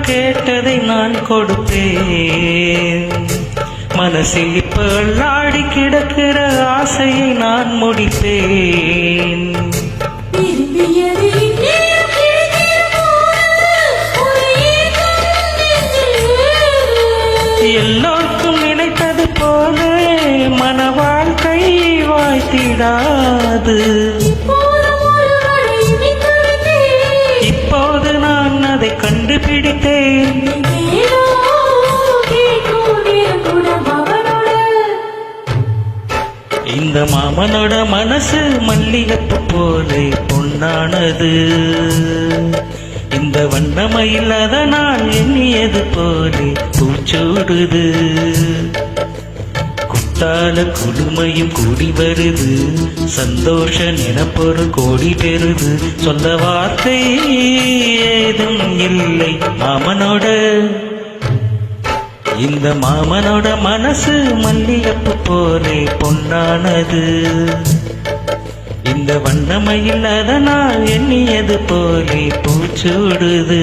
கேட்டதை நான் கொடுப்பேன். மனசில் இப்ப அள்ளாடி கிடக்கிற ஆசையை நான் முடிப்பேன். எல்லோருக்கும் நினைத்தது போல மன வாழ்க்கை வாய்த்திடாது. இப்போது நான் அதை கண்டுபிடித்தேன். இந்த மாமனோட மனசு மல்லிகைப்பூ போல பொன்னானது. இந்த வண்ணமயில் அதனால் எண்ணியது போல பூச்சோடுது. குத்தால குடுமையும் கூடி வருது, சந்தோஷ நினைப்பொரு கோடி பெறுது. சொல்ல வார்த்தை ஏதும் இல்லை மாமனோட. இந்த மாமனோட மனசு மல்லிகைப்பூ போலே பொன்னானது. இந்த வண்ணமயில் அதனால் எண்ணியது போலே பூச்சூடுது.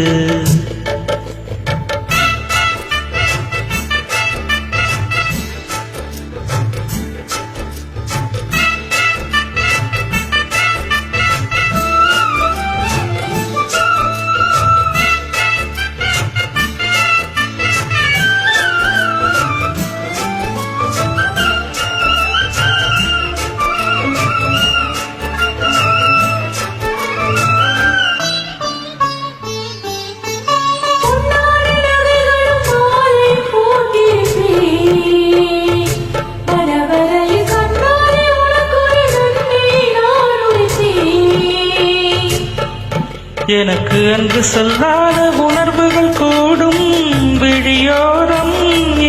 எனக்கு அன்று சொல்லாத உணர்வுகள் கூடும், விழியோரம்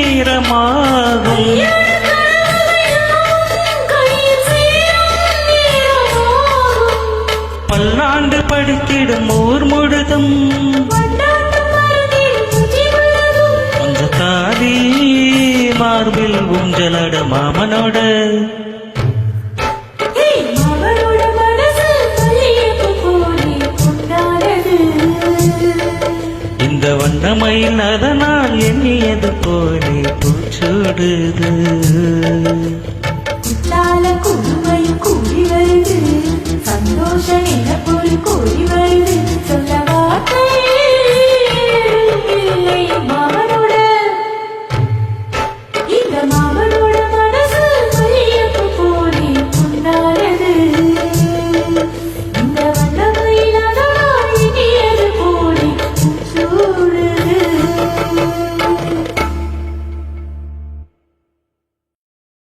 ஈரமாகும். பல்லாண்டு படித்திடும் ஊர் முழுதும் கொஞ்ச தாதி மார்பில் ஊஞ்சலட மாமனோட. இந்த வண்ணமயில் அதனால் எண்ணியது போலே பூச்சூடுது. குத்தால குடுமையும் கூடி வருது, சந்தோஷம் என்ன போல் கூடி வருது.